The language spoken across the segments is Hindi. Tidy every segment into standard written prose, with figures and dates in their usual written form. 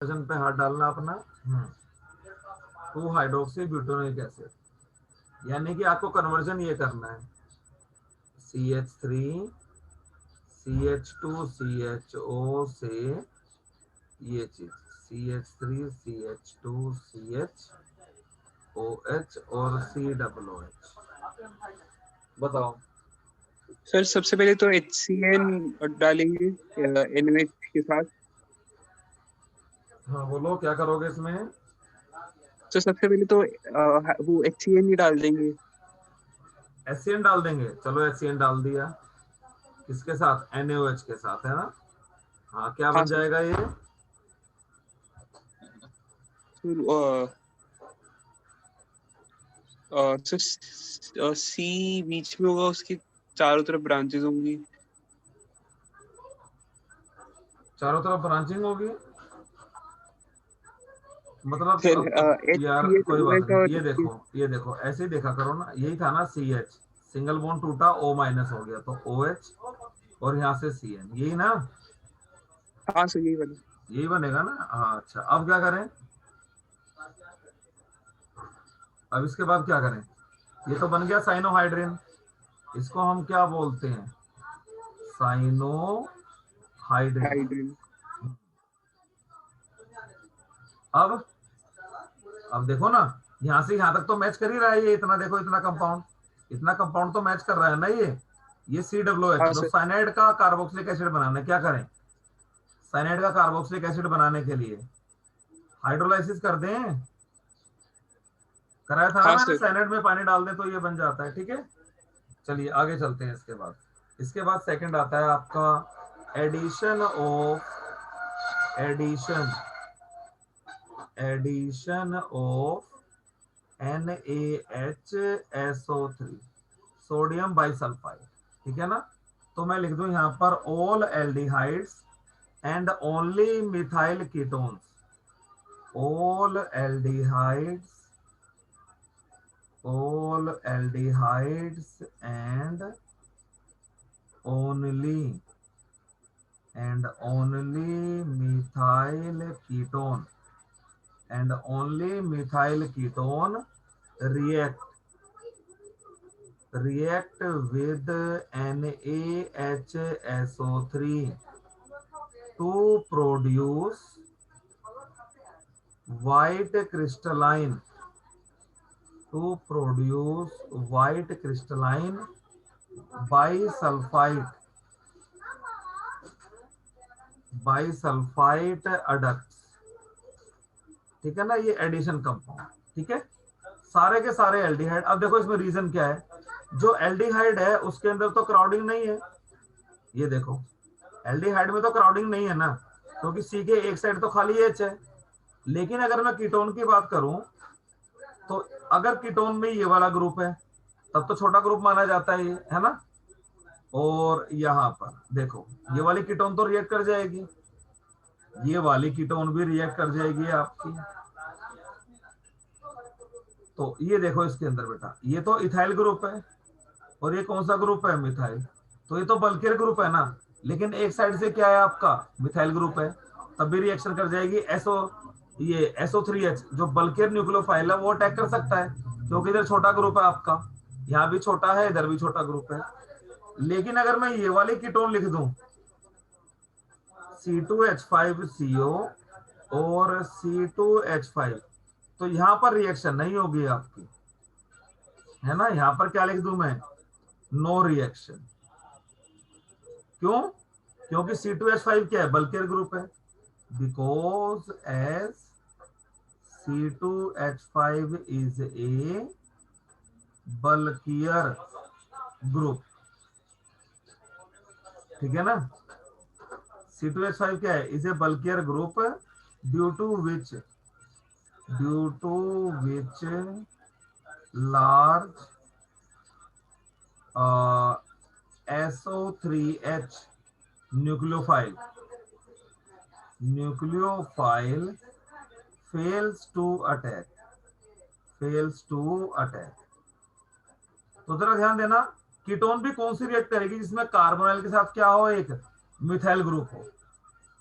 पे हाथ डालना अपना। 2 हाइड्रोक्सी ब्यूटानोइक एसिड, यानी कि आपको कन्वर्जन ये करना है, CH3 CH2 CHO से ये चीज CH3 CH2 CHOH और COOH। बताओ। सर सबसे पहले तो HCN डालेंगे NH के साथ। हाँ बोलो क्या करोगे इसमें। तो सबसे पहले तो वो HCN ही डाल देंगे। HCN डाल देंगे, चलो HCN डाल दिया। किसके साथ? NaOH के साथ, है ना। हाँ क्या हाँ बन सर। जाएगा ये? फिर सी बीच में होगा, उसकी चारों तरफ ब्रांचेस होंगी। चारों तरफ ब्रांचिंग होगी, मतलब फिर यार कोई बात HCHOH नहीं, और ये देखो ऐसे ही देखा करो ना, यही था ना CH, सिंगल बॉन्ड टूटा O माइनस हो गया तो OH, और यहाँ से CN, यही ना। हाँ सर यही वाला। यही बनेगा ना। हाँ अच्छा, अब क्या करें? अब इसके बाद क्या करें? ये तो बन गया साइनोहाइड्रिन, इसको हम क्या बोलते हैं? साइनोहाइड्रिन। हाइड्रोजन। अब अब देखो ना, यहाँ से यहाँ तक तो मैच कर ही रहा है ये, इतना देखो, इतना कंपाउंड तो मैच कर रहा है ना ये COOH। हाँ तो सर। साइनाइड का कार्बोक्सिलिक एसिड बनाना क्या करें? साइनाइड का कार्बोक्सिलिक एसिड बनाने के लिए हाइड्रोलाइसिस कर दें। कराया था ना हाँ मैंने, सर। साइनाइड में पानी डाल दें तो ये बन जाता है, ठीक है। चलिए आगे चलते हैं। इसके बाद सेकंड आता है आपका addition addition of NaHSO3, sodium bisulphite, ठीक है ना। तो मैं लिख दूं यहां पर all aldehydes and only methyl ketones, all aldehydes and only methyl ketone react with NaHSO3 to produce white crystalline bisulfite adducts, ठीक है ना। ये एडिशन कंपाउंड, ठीक है। सारे के सारे एल्डिहाइड। अब देखो इसमें रीजन क्या है, जो एल्डिहाइड है उसके अंदर तो क्राउडिंग नहीं है, ये देखो एल्डिहाइड में तो क्राउडिंग नहीं है ना, क्योंकि सी के एक साइड तो खाली एच है। लेकिन अगर मैं कीटोन की बात करूं, तो अगर कीटोन में ये वाला ग्रुप है तब तो छोटा ग्रुप माना जाता है ये, है ना। और यहां पर देखो ये वाली कीटोन तो रिएक्ट कर जाएगी, ये वाली कीटोन भी रिएक्ट कर जाएगी आपकी। तो ये देखो इसके अंदर बेटा, ये तो इथाइल ग्रुप है और ये कौन सा ग्रुप है? मिथाइल। तो ये तो बल्कियर ग्रुप है ना, लेकिन एक साइड से क्या है आपका? मिथाइल ग्रुप है, तब भी रिएक्शन कर जाएगी। ये SO3H जो बल्कियर न्यूक्लियोफाइल है वो अटैक कर सकता है, क्योंकि इधर छोटा ग्रुप है आपका, यहाँ भी छोटा है, इधर भी छोटा ग्रुप है। लेकिन अगर मैं ये वाली कीटोन लिख दूं C2H5CO और C2H5, तो यहां पर रिएक्शन नहीं होगी आपकी, है ना। यहां पर क्या लिख दूं मैं? No reaction. क्यों? क्योंकि C2H5 क्या है? बल्कियर ग्रुप है। Because as C2H5 is a bulkier group, ठीक है ना। C2H5 क्या है? Is a bulkier group due to which large SO3H nucleophile fails to attack. तो जरा ध्यान देना, कीटोन भी कौन सी रिएक्ट करेगी? जिसमें कार्बोनाइल के साथ क्या हो? एक मिथाइल ग्रुप हो।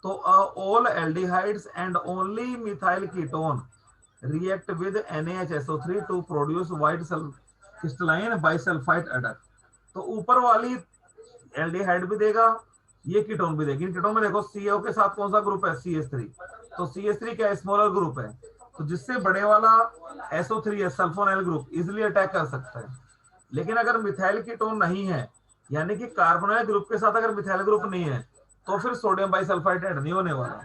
तो all aldehydes and only methyl ketone react with NaHSO3 to produce white crystalline bisulphite adduct. तो ऊपर वाली एल्डिहाइड भी देगा, ये कीटोन भी देगी। कीटोन में देखो CO के साथ कौन सा ग्रुप है, CH3। तो CH3 क्या स्मॉलर ग्रुप है, तो जिससे बड़े वाला SO3 है सल्फोनाइल ग्रुप इजिली अटैक कर सकता है। लेकिन अगर मिथाइल कीटोन नहीं है, यानी कि कार्बोनाइल ग्रुप के साथ अगर मिथाइल ग्रुप नहीं है, तो फिर सोडियम बाइसल्फाइड ऐड नहीं होने वाला।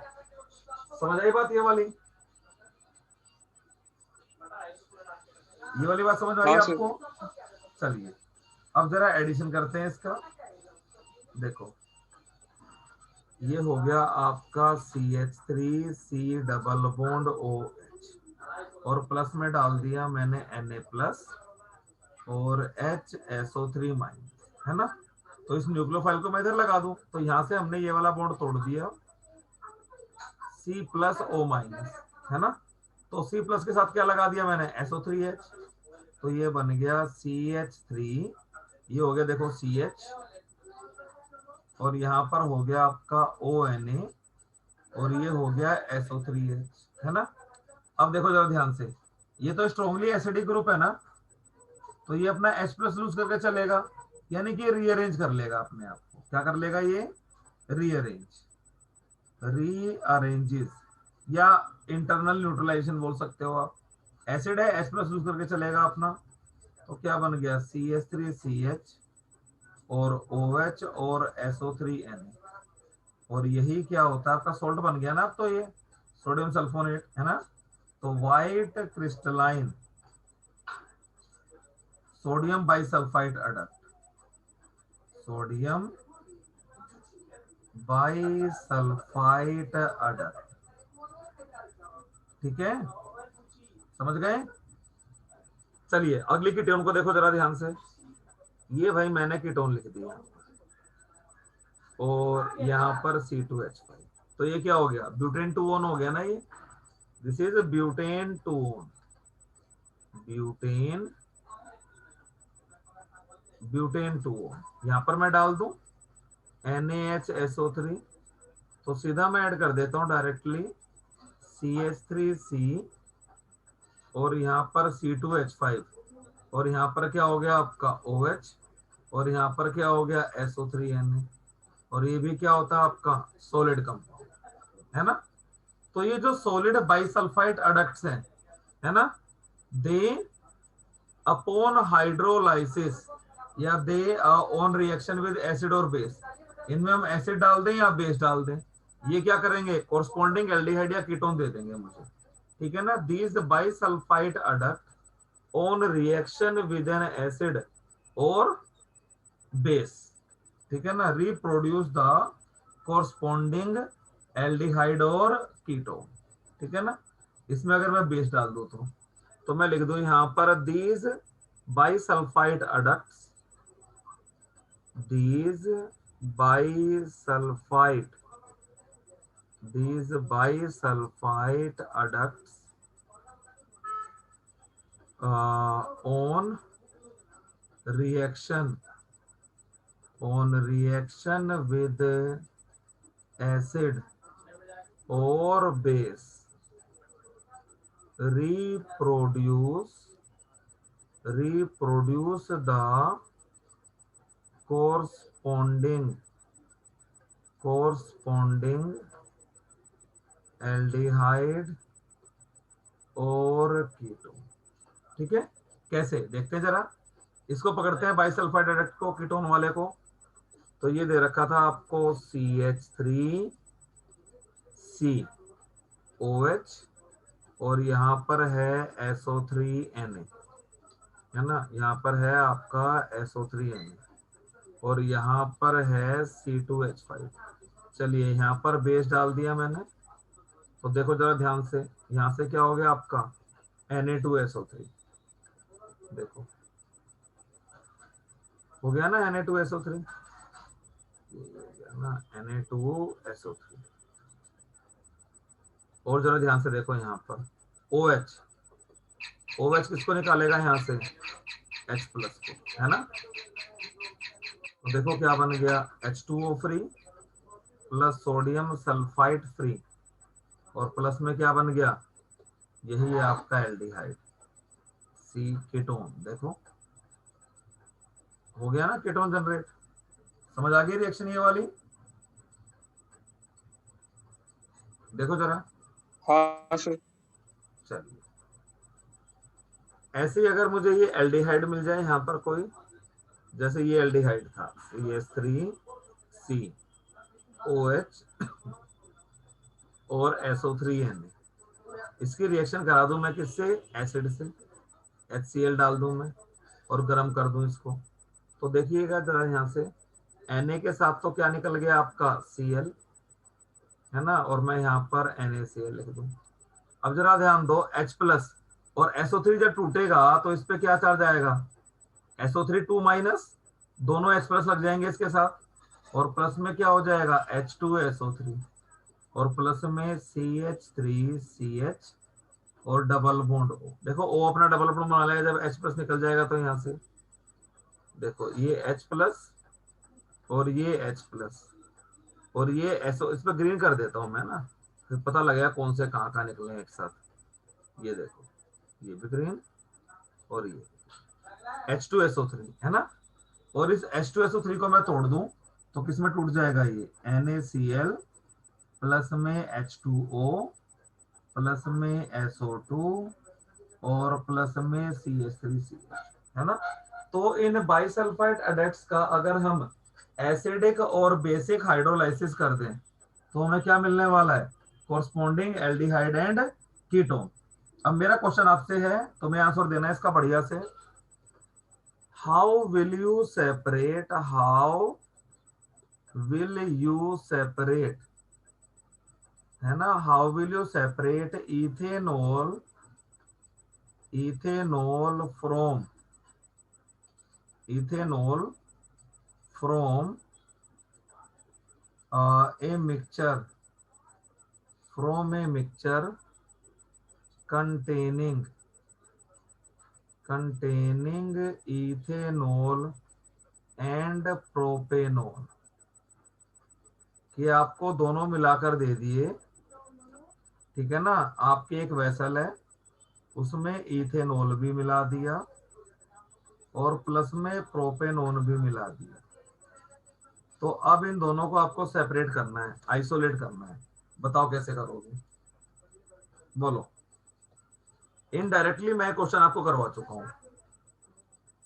समझ आई बात? ये वाली बात समझ आई हाँ सर। आपको? चलिए अब जरा एडिशन करते हैं इसका। देखो ये हो गया आपका CH3 C double bond OH और प्लस में डाल दिया मैंने Na प्लस और HSO3 माइनस, है ना। तो इस न्यूक्लियोफाइल को मैं इधर लगा दूं, तो यहां से हमने ये वाला बॉन्ड तोड़ दिया C प्लस O माइनस, है ना। तो C प्लस के साथ क्या लगा दिया मैंने, SO3H। तो ये बन गया CH3, ये हो गया देखो CH, और यहाँ पर हो गया आपका ONA, और ये हो गया SO3H, है ना। अब देखो जरा ध्यान से, ये तो स्ट्रॉन्गली एसिडिक ग्रुप है ना, तो ये अपना H प्लस लूज करके चलेगा, यानी कि रीअरेंज कर लेगा अपने आप को। क्या कर लेगा ये, रीअरेंजेस, या इंटरनल न्यूट्रलाइजेशन बोल सकते हो आप। एसिड है, H प्लस लूज करके चलेगा अपना। तो क्या बन गया CH3CH और OH और SO3Na, और यही क्या होता है आपका सोल्ट बन गया ना। अब तो ये सोडियम सल्फोनेट है ना। तो white crystalline sodium bisulphide adduct, sodium bisulphide adduct, ठीक है, समझ गए। चलिए अगली कीटोन को देखो जरा ध्यान से। ये भाई मैंने कीटोन लिख दिया और यहाँ पर C2H5, तो ये क्या हो गया, ब्यूटेन 2 हो गया ना ये। This is butane 2, butane butane 2। यहाँ पर मैं डाल दूं NaHSO3, तो सीधा मैं ऐड कर देता हूँ डायरेक्टली CH3C और यहाँ पर C2H5, और यहाँ पर क्या हो गया आपका OH, और यहाँ पर क्या हो गया SO3Na, और ये भी क्या होता है आपका सॉलिड कंपाउंड, है ना। तो ये जो सॉलिड बाइसल्फाइड एडक्ट्स हैं, है ना, दे अपॉन हाइड्रोलाइसिस या दे ऑन रिएक्शन विद एसिड और बेस, इनमें हम एसिड डाल दें या बेस डाल दें, ये क्या करेंगे, कोरस्पॉन्डिंग एल्डिहाइड या कीटोन दे देंगे मुझे, ठीक है ना। These bisulphide adduct on reaction with N acid और बेस, ठीक है ना, रिप्रोड्यूस द कोरस्पॉन्डिंग एल्डिहाइड और कीटोन, ठीक है ना। इसमें अगर मैं बेस डाल दूं तो मैं लिख दूं यहां पर these bisulfite adducts, these bisulfite adducts on reaction with acid or base reproduce the corresponding aldehyde और कीटोन, ठीक है। कैसे देखते हैं जरा, इसको पकड़ते हैं बाइसल्फाइड एडक्ट को, कीटोन वाले को। तो ये दे रखा था आपको CH3COH और यहाँ पर है SO3Na, है ना, यहाँ पर है आपका SO3Na और यहाँ पर है C2H5। चलिए यहाँ पर बेस डाल दिया मैंने, तो देखो जरा ध्यान से, यहाँ से क्या हो गया आपका Na2SO3, देखो हो गया ना Na2SO3, ना Na2SO3। और जरा ध्यान से देखो यहाँ पर OH किसको निकालेगा यहाँ से, H प्लस को, है ना। तो देखो क्या बन गया H2O free plus sodium sulphide free, और प्लस में क्या बन गया, यही है आपका एल्डिहाइड सी कीटोन। देखो हो गया ना कीटोन जनरेट। समझ आ गई रिएक्शन ये वाली? देखो जरा। हाँ सर। चलिए, ऐसे ही अगर मुझे ये एल्डिहाइड मिल जाए यहाँ पर कोई, जैसे ये एल्डिहाइड था, CH3COH और SO3Na, इसकी रिएक्शन करा दूं मैं किससे, एसिड से, HCl डाल दूं मैं और गर्म कर दूं इसको। तो देखिएगा जरा यहाँ से, Na के साथ तो क्या निकल गया आपका Cl, है ना, और मैं यहाँ पर NaCl लिख दूं। अब जरा ध्यान दो, H प्लस और SO3 जब टूटेगा तो इस पे क्या चार्ज आएगा, SO3 2 माइनस, दोनों H प्लस लग जाएंगे इसके साथ, और प्लस में क्या हो जाएगा H2SO3, और प्लस में CH3CH और डबल बॉन्ड O। देखो O अपना डबल बॉन्ड बना लेगा जब H प्लस निकल जाएगा, तो यहाँ से देखो ये H प्लस और ये H प्लस और ये SO, इस पर ग्रीन कर देता हूं मैं ना, फिर पता लगेगा कौन से कहाँ कहाँ निकले हैं एक साथ। ये देखो, ये भी ग्रीन और ये H2SO3 है ना, और इस H2SO3 को मैं तोड़ दूं तो किस में टूट जाएगा, ये NaCl प्लस में H2O प्लस में SO2 और प्लस में CH3CH, है ना। तो इन बाइसल्फाइड एडेट्स का अगर हम एसिडिक और बेसिक हाइड्रोलाइसिस कर दें तो हमें क्या मिलने वाला है, कोरस्पॉन्डिंग एल्डिहाइड एंड कीटोन। अब मेरा क्वेश्चन आपसे है, तुम्हें आंसर देना है इसका बढ़िया से। How will you separate, how will you separate, है ना, how will you separate ethanol, ethanol from, ethanol from a mixture, from a mixture containing, containing ethanol and propanol, कि आपको दोनों मिलाकर दे दिए, ठीक है ना, आपकी एक वेसल है उसमें इथेनॉल भी मिला दिया और प्लस में प्रोपेनोन भी मिला दिया। तो अब इन दोनों को आपको सेपरेट करना है, आइसोलेट करना है। बताओ कैसे करोगे, बोलो। इनडायरेक्टली मैं क्वेश्चन आपको करवा चुका हूं,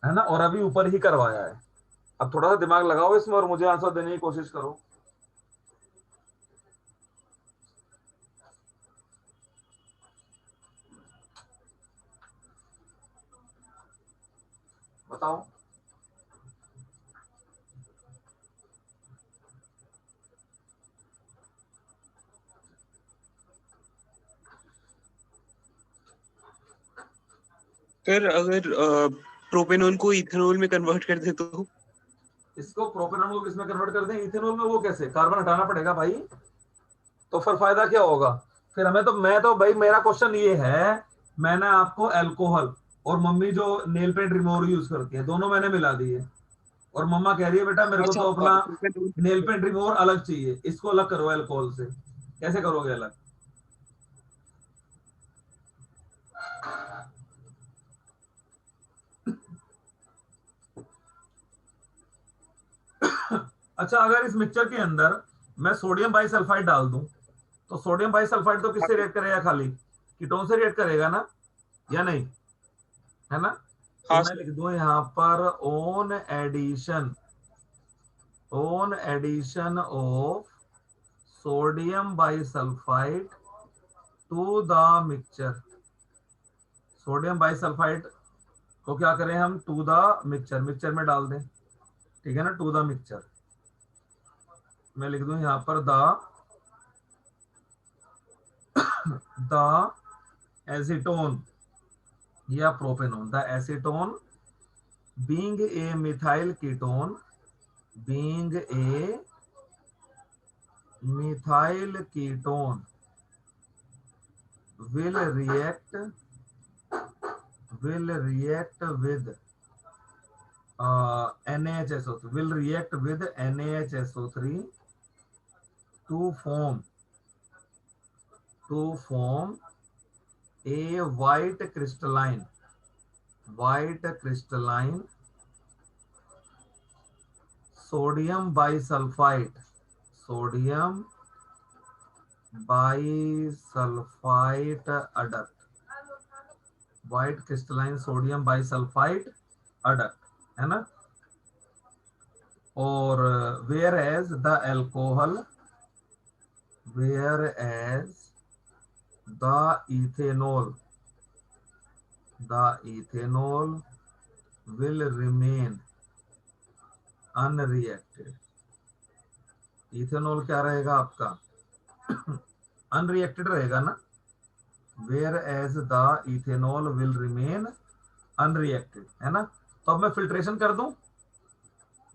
है ना, और अभी ऊपर ही करवाया है। अब थोड़ा सा दिमाग लगाओ इसमें और मुझे आंसर देने की कोशिश करो। बताओ। सर अगर प्रोपेनॉन को इथेनॉल में कन्वर्ट कर दे तो? इसको प्रोपेनॉल को किसमें कन्वर्ट कर दें, इथेनॉल में, वो कैसे, कार्बन हटाना पड़ेगा भाई, तो फिर फायदा क्या होगा। फिर हमें तो, मैं तो भाई मेरा क्वेश्चन ये है, मैंने आपको अल्कोहल और मम्मी जो नेल पेंट रिमूवर यूज करती है दोनों मैंने मिला दिए, और मम्मा कह रही है बेटा मेरे को अच्छा, तो अपना प्रोपेनॉन। नेल पेंट रिमूवर अलग चाहिए, इसको अलग करो अल्कोहल से। कैसे करोगे अलग? अच्छा, अगर इस मिक्सचर के अंदर मैं सोडियम बाइसल्फाइड डाल दूं तो सोडियम बाइसल्फाइड तो किससे रिएक्ट करेगा, खाली कीटोन से रिएक्ट करेगा ना, या नहीं, है ना। तो हाँ मैं सर। लिख दूं यहाँ पर on addition of sodium bisulphite to the mixture. Sodium bisulphite को क्या करें हम, टू द मिक्सचर, मिक्सचर में डाल दें, ठीक है ना, टू द मिक्सचर। मैं लिख दूं यहाँ पर द एसीटोन या propanone, the acetone being a methyl ketone, being a methyl ketone will react, will react with NaHSO3, will react with NaHSO3 to form a white crystalline sodium bisulfite adduct, white crystalline sodium bisulfite adduct, है ना। और whereas the alcohol, whereas the ethanol will remain unreacted, ethanol क्या रहेगा आपका अनरिएक्टेड रहेगा ना, whereas the ethanol will remain unreacted, है ना। तो अब मैं फिल्ट्रेशन कर दूं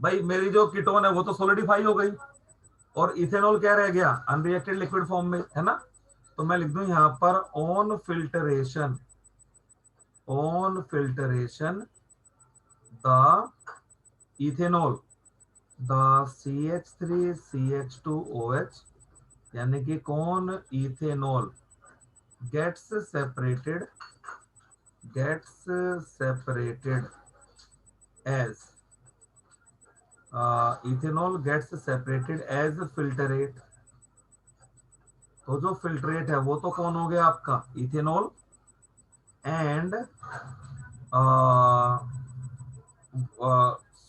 भाई, मेरी जो कीटोन है वो तो सोलिडिफाई हो गई और इथेनॉल क्या रह गया अनरिएक्टेड लिक्विड फॉर्म में, है ना। तो मैं लिख दूं यहां पर on filtration the ethanol the CH3CH2OH, यानी कि कौन ethanol gets separated as ethanol gets separated as filtrate। तो जो फिल्ट्रेट है वो तो कौन हो गया आपका ethanol, and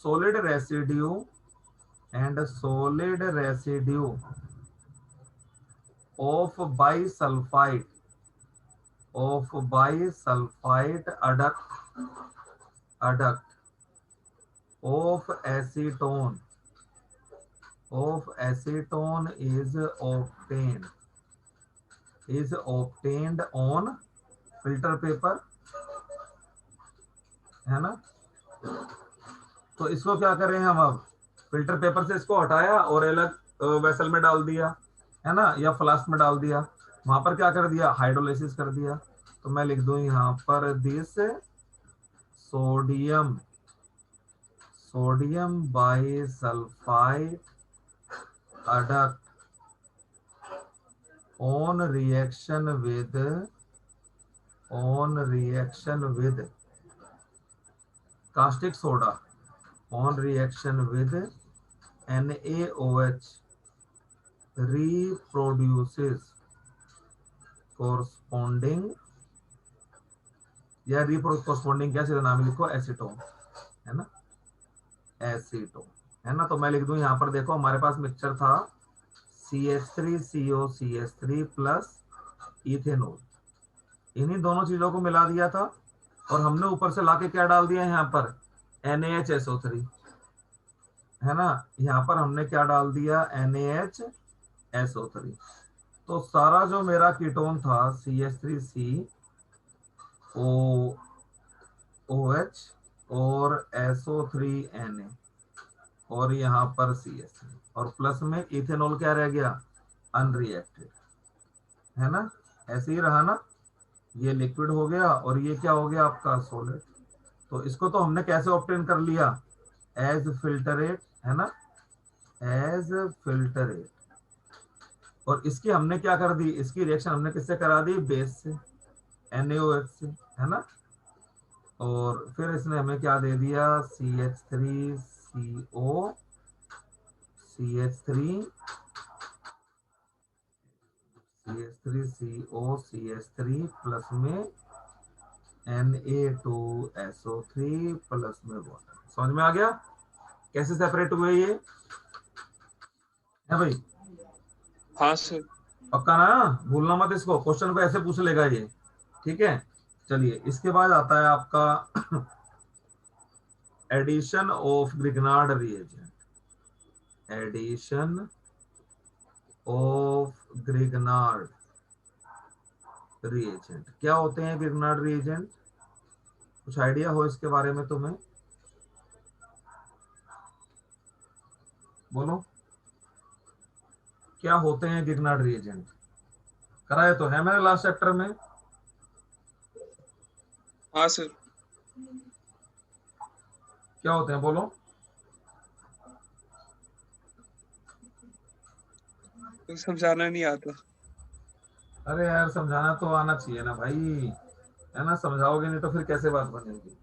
solid residue of bisulfite adduct of acetone is obtained on filter paper, है ना। तो इसको क्या करें हम, अब फिल्टर पेपर से इसको हटाया और अलग वेसल में डाल दिया, है ना, या फ्लास्क में डाल दिया, वहां पर क्या कर दिया हाइड्रोलाइसिस कर दिया। तो मैं लिख दूं यहाँ पर this sodium bisulphide adduct on reaction with caustic soda, on reaction with NaOH reproduces corresponding, या corresponding क्या सीधा नाम लिखो एसीटोन, है ना, एसीटोन, है ना। तो मैं लिख दूं यहाँ पर देखो हमारे पास मिक्सचर था CH3COCH3 प्लस इथेनॉल, इन्हीं दोनों चीजों को मिला दिया था और हमने ऊपर से लाके क्या डाल दिया यहाँ पर NaHSO3, है ना। यहाँ पर हमने क्या डाल दिया NaHSO3। तो सारा जो मेरा कीटोन था CH3COOH और SO3Na और यहाँ पर CH3 और प्लस में इथेनॉल क्या रह गया अनरिएक्टेड, है ना। ऐसे ही रहा ना, ये लिक्विड हो गया और ये क्या हो गया आपका सॉलिड। तो इसको तो हमने कैसे ऑब्टेन कर लिया एज फिल्टरेट, है ना, एज फिल्टरेट। और इसकी हमने क्या कर दी, इसकी रिएक्शन हमने किससे करा दी बेस से NaOH से, है ना। और फिर इसने हमें क्या दे दिया CH3CO CH3CO प्लस में Na2SO3 प्लस में वाटर। समझ में आ गया कैसे सेपरेट हुए ये, है भाई। हाँ सर। पक्का ना, भूलना मत इसको, क्वेश्चन को ऐसे पूछ लेगा ये, ठीक है। चलिए इसके बाद आता है आपका addition of Grignard reagent, addition of Grignard reagent. क्या होते हैं ग्रिग्नार्ड रिएजेंट, कुछ आइडिया हो इसके बारे में तुम्हें, बोलो क्या होते हैं ग्रिग्नार्ड रिएजेंट, कराए तो है मैंने लास्ट चैप्टर में। हाँ सर। क्या होते हैं बोलो, तो समझाना नहीं आता। अरे यार समझाना तो आना चाहिए ना भाई, है ना, समझाओगे नहीं तो फिर कैसे बात बनेगी,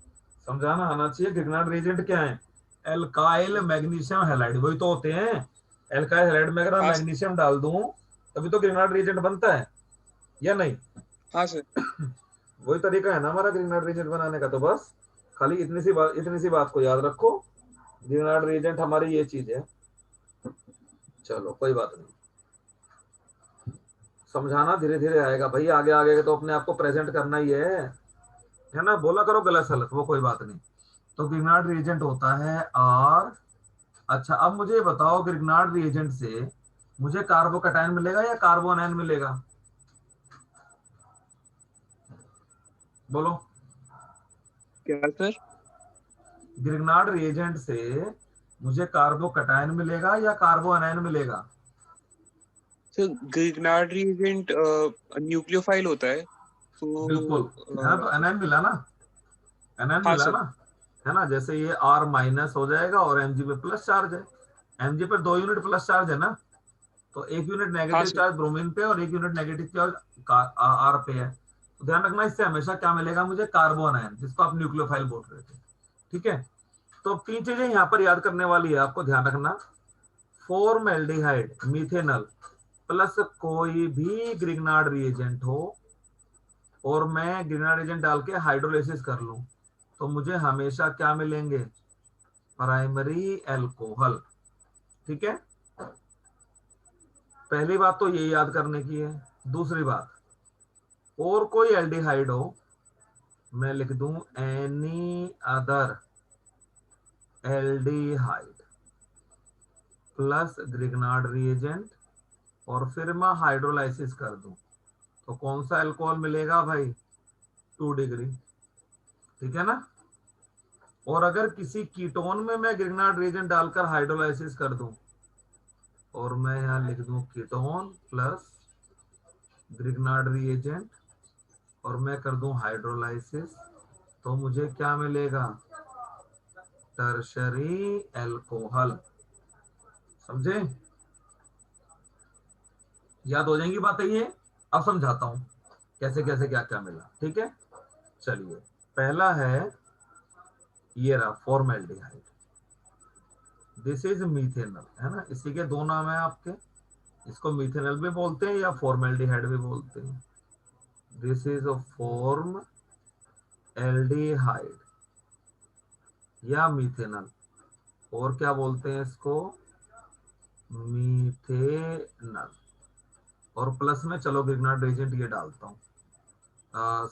समझाना आना चाहिए। ग्रिग्नार्ड रिएजेंट क्या है? एल्काइल मैग्नीशियम हैलाइड, वही तो होते हैं। एल्काइल हैलाइड में अगर मैं हाँ सर। मैग्नीशियम डाल दूं तभी तो ग्रिग्नार्ड रिएजेंट बनता है, या नहीं? हाँ सर। वही तरीका है ना हमारा ग्रिग्नार्ड रिएजेंट बनाने का। तो बस खाली इतनी सी बात को याद रखो, ग्रिग्नार्ड रिएजेंट हमारी ये चीज है। चलो कोई बात नहीं, समझाना धीरे धीरे आएगा भाई, आगे आगे तो अपने आप को प्रेजेंट करना ही है ना। बोला करो गलत सलत, वो कोई बात नहीं। तो ग्रिग्नार्ड रिएजेंट होता है आर। अच्छा अब मुझे बताओ, ग्रिग्नार्ड रिएजेंट से मुझे कार्बोकैटायन मिलेगा या कार्बोनाइन मिलेगा? बोलो। क्या सर? ग्रिग्नार्ड रिएजेंट से मुझे कार्बोकैटायन मिलेगा या कार्बोनाइन मिलेगा? सर ग्रिग्नार्ड रिएजेंट न्यूक्लियोफाइल होता है, तो बिल्कुल, है ना, तो एनाइन मिला ना, एनाइन हाँ मिला सर। ना, है ना। जैसे ये आर माइनस हो जाएगा और एमजी पे प्लस चार्ज है, एमजी पे 2 यूनिट प्लस चार्ज है ना, तो 1 यूनिट हाँ नेगेटिव सर। चार्ज ब्रोमीन पे और 1 यूनिट नेगेटिव चार्ज आर पे है। तो ध्यान रखना, इससे हमेशा क्या मिलेगा मुझे? कार्बोनाइन, जिसको आप न्यूक्लियोफाइल बोल रहे थे। ठीक है, तो 3 चीजें यहाँ पर याद करने वाली है, आपको ध्यान रखना। फॉर्मेल्डिहाइड, मीथेनल प्लस कोई भी ग्रिग्नार्ड रिएजेंट हो और मैं ग्रिग्नार्ड रिएजेंट डाल के हाइड्रोलाइसिस कर लूं, तो मुझे हमेशा क्या मिलेंगे? Primary alcohol. ठीक है, पहली बात तो ये याद करने की है। दूसरी बात, और कोई एल्डिहाइड हो, मैं लिख दूं any other aldehyde plus Grignard reagent, और फिर मैं हाइड्रोलाइसिस कर दूं, तो कौन सा अल्कोहल मिलेगा भाई? 2 डिग्री। ठीक है ना। और अगर किसी कीटोन में मैं ग्रिग्नार्ड रिएजेंट डालकर हाइड्रोलाइसिस कर दूं, और मैं यहां लिख दूं कीटोन प्लस ग्रिग्नार्ड रिएजेंट, और मैं कर दूं हाइड्रोलाइसिस, तो मुझे क्या मिलेगा? Tertiary alcohol. समझे? याद हो जाएंगी बातें ये। अब समझाता हूं कैसे कैसे क्या क्या मिला। ठीक है, चलिए। पहला है, ये रहा फॉर्मेल्डिहाइड, दिस इज मीथेनल, है ना, इसी के दो नाम है आपके, इसको मीथेनल भी बोलते हैं या फॉर्मेल्डिहाइड भी बोलते हैं। This is a form aldehyde या मीथेनल, और क्या बोलते हैं इसको? मीथेनल। और प्लस में चलो ग्रिग्नार्ड रिएजेंट ये डालता हूँ,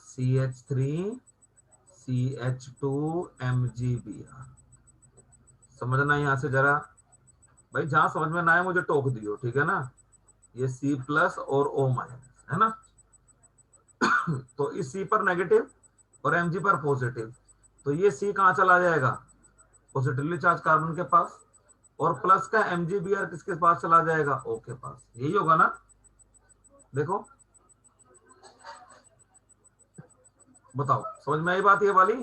CH3CH2MgBr। समझना यहां से जरा भाई, जहां समझ में ना आए मुझे टोक दियो, ठीक है ना। ये C प्लस और O माइनस, है ना। तो इस C पर नेगेटिव और Mg पर पॉजिटिव, तो ये C कहाँ चला जाएगा? पॉजिटिवली चार्ज कार्बन के पास। और प्लस का MgBr किसके पास चला जाएगा? O के पास। यही होगा ना? देखो, बताओ समझ में आई बात ये वाली?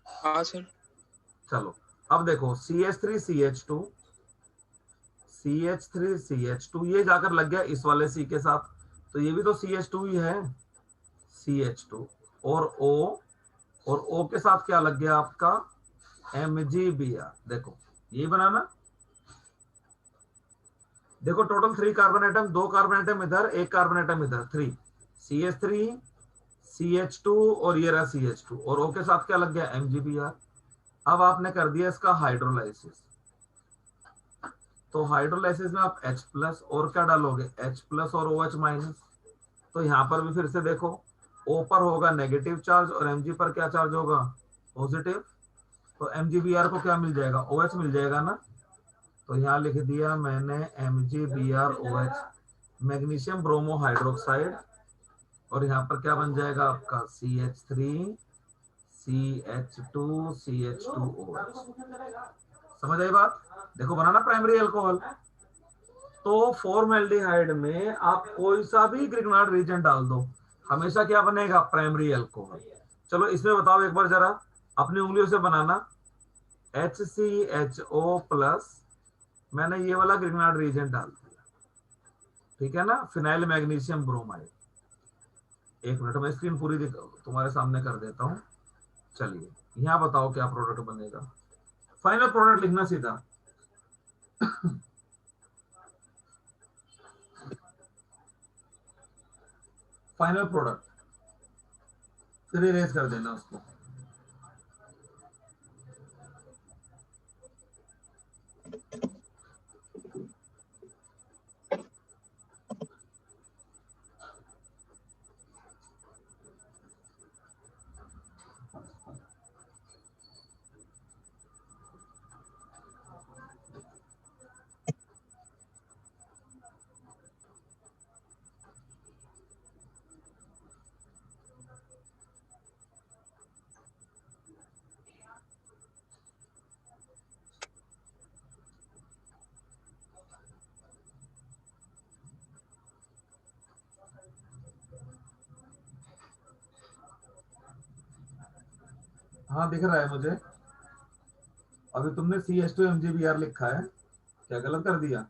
हाँ सर। चलो अब देखो, CH3CH2, CH3CH2 ये जाकर लग गया इस वाले C के साथ, तो ये भी तो CH2 ही है, CH2। और O, और O के साथ क्या लग गया आपका? MgBr। देखो ये बनाना, देखो total 3 carbon atom, 2 carbon atom इधर, 1 कार्बन एटम इधर, 3, CH3 CH2 और ये रहा CH2, और O के साथ क्या लग गया? MgBr। अब आपने कर दिया इसका हाइड्रोलाइसिस, तो हाइड्रोलाइसिस में आप H प्लस और क्या डालोगे? H प्लस और OH माइनस। तो यहाँ पर भी फिर से देखो, O पर होगा नेगेटिव चार्ज और Mg पर क्या चार्ज होगा? पॉजिटिव। तो MgBr को क्या मिल जाएगा? OH मिल जाएगा ना। तो यहाँ लिख दिया मैंने MgBrOH, मैग्नीशियम ब्रोमो हाइड्रोक्साइड, और यहाँ पर क्या बन जाएगा आपका? CH3CH2CH2OH। समझ आई बात? देखो बनाना प्राइमरी अल्कोहल। तो फॉर्मेल्डिहाइड में आप कोई सा भी ग्रिग्नार्ड रिएजेंट डाल दो, हमेशा क्या बनेगा? Primary alcohol. चलो इसमें बताओ एक बार जरा, अपनी उंगलियों से बनाना। HCHO प्लस, मैंने ये वाला ग्रिग्नार्ड रिएजेंट डाल दिया, ठीक है ना, फिनाइल मैग्नीशियम ब्रोमाइड। एक मिनट में स्क्रीन पूरी तुम्हारे सामने कर देता हूँ। चलिए यहाँ बताओ क्या प्रोडक्ट बनेगा। फाइनल प्रोडक्ट लिखना सीधा। फाइनल प्रोडक्ट फिर इरेज कर देना उसको। हाँ दिख रहा है मुझे। अभी तुमने CH2MgBr लिखा है, क्या गलत कर दिया?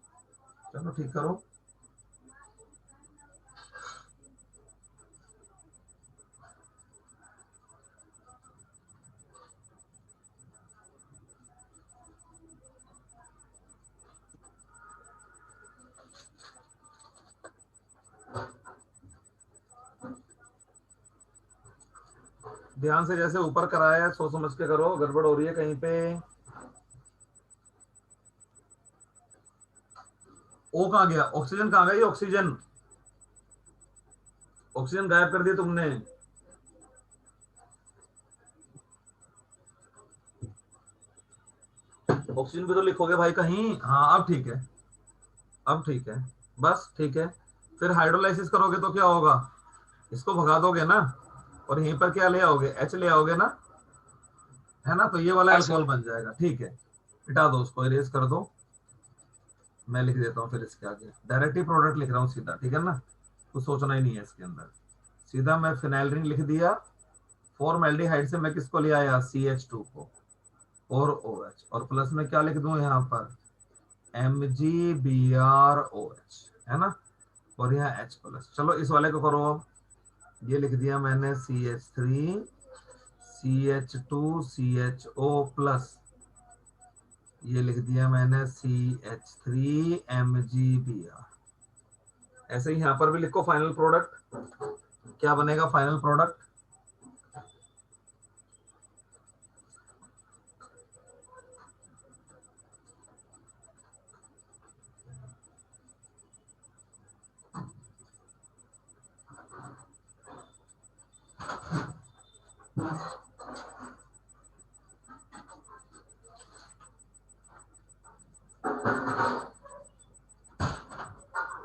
चलो ठीक करो। ध्यान से जैसे ऊपर कराया है, सोच समझ के करो, गड़बड़ हो रही है कहीं पे। ओ कहाँ गया? ऑक्सीजन कहाँ गई? ऑक्सीजन, ऑक्सीजन गायब कर दिया तुमने। ऑक्सीजन भी तो लिखोगे भाई कहीं। हाँ अब ठीक है, अब ठीक है, बस ठीक है। फिर हाइड्रोलाइसिस करोगे तो क्या होगा? इसको भगा दोगे ना, और यहीं पर क्या ले आओगे? H ले आओगे ना, है ना? तो ये वाला हाँ सर। अल्कोहल बन जाएगा। ठीक है, मिटा दो उसको, इरेज कर दो। मैं लिख देता हूँ फिर इसके आगे, डायरेक्ट ही प्रोडक्ट लिख रहा हूँ सीधा, ठीक है ना, कुछ सोचना ही नहीं है इसके अंदर। सीधा मैं फिनाइल रिंग लिख दिया। फॉर्मल्डिहाइड से मैं किसको ले आया? CH2 को, और OH, और प्लस में क्या लिख दूं यहाँ पर? MgBrOH, है ना, और यहाँ H प्लस। चलो इस वाले को करो अब। ये लिख दिया मैंने CH3 CH2 CHO प्लस, ये लिख दिया मैंने CH3 MgBr। ऐसे ही यहाँ पर भी लिखो फाइनल प्रोडक्ट। क्या बनेगा फाइनल प्रोडक्ट?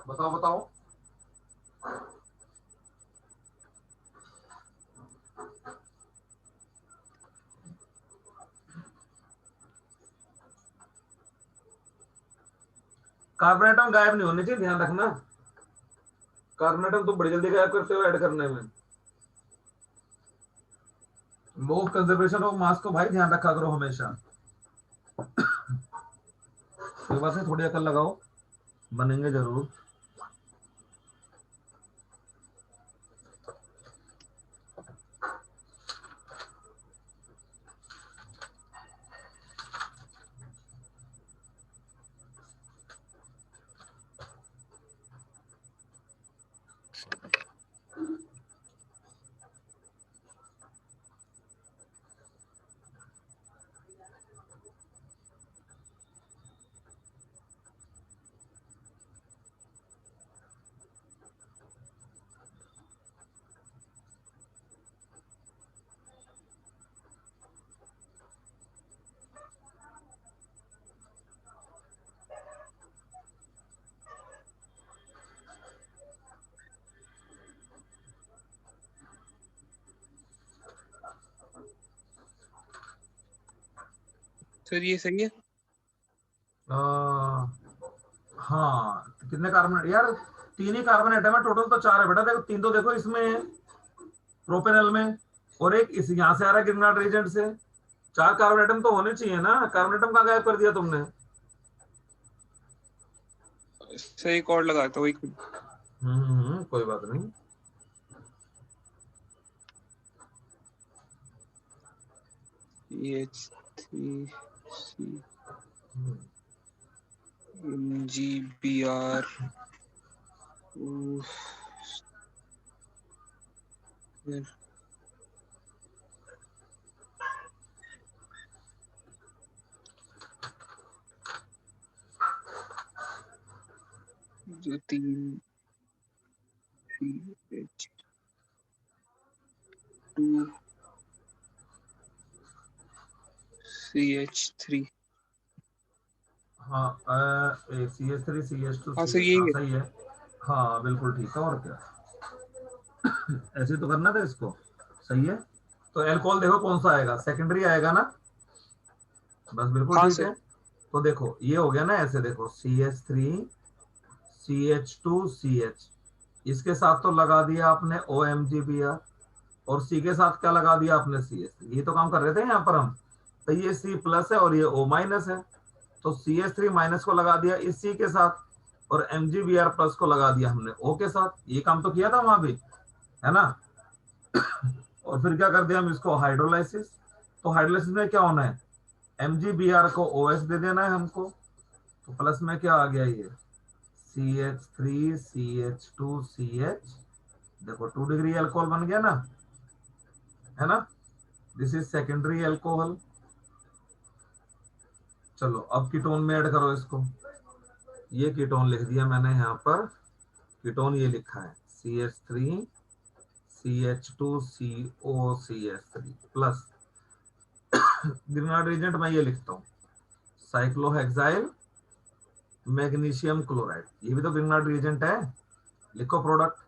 बताओ बताओ। कार्बन आइटम गायब नहीं होने चाहिए, ध्यान रखना। कार्बन आइटम तो बड़ी जल्दी गायब करते हो ऐड करने में। मोल कंजर्वेशन ऑफ मास को भाई ध्यान रखा करो हमेशा। ये बात है, थोड़ी अकल लगाओ, बनेंगे जरूर। सर ये सही है। हाँ, कितने कार्बन यार? 3 ही कार्बन आइटम है, टोटल तो 4 है बेटा। देखो 3 तो देखो इसमें प्रोपेनल में, और एक इस यहाँ से आ रहा है ग्रिग्नार्ड रीजेंट से। 4 कार्बन आइटम तो होने चाहिए ना। कार्बन आइटम कहाँ गायब कर दिया तुमने? सर एक और लगाता हूँ एक। कोई बात नहीं। CH3C MGBR 3 CH2 CH3। हाँ CH3 CH2 हाँ सर CH, यही हाँ है। सही है। हाँ बिल्कुल ठीक है, और क्या। ऐसे तो करना था इसको। सही है। तो एल्कोहल देखो कौन सा आएगा, सेकेंडरी आएगा ना। बस बिल्कुल हाँ ठीक सर। है। तो देखो ये हो गया ना, ऐसे देखो CH3 CH2 CH, इसके साथ तो लगा दिया आपने OMGBr, और सी के साथ क्या लगा दिया आपने CH3। ये तो काम कर रहे थे यहाँ पर हम। तो ये C प्लस है और ये O माइनस है, तो CH3 माइनस को लगा दिया इस C के साथ, और MgBr प्लस को लगा दिया हमने O के साथ। ये काम तो किया था वहां भी, है ना। और फिर क्या कर दिया हम इसको, हाइड्रोलाइसिस। तो हाइड्रोलाइसिस में क्या होना है, MgBr को OH दे देना है हमको। तो प्लस में क्या आ गया, ये CH3 CH2 CH, देखो 2 डिग्री अल्कोहल बन गया ना, है ना। This is secondary alcohol. चलो अब कीटोन में ऐड करो इसको। ये कीटोन लिख दिया मैंने यहाँ पर। कीटोन ये लिखा है CH3 CH2 COCH3 plus ग्रीनहाइड agent मैं ये लिखता हूँ, साइक्लोहेक्साइल मैग्नीशियम क्लोराइड। ये भी तो ग्रीनहाइड एजेंट है। लिखो प्रोडक्ट।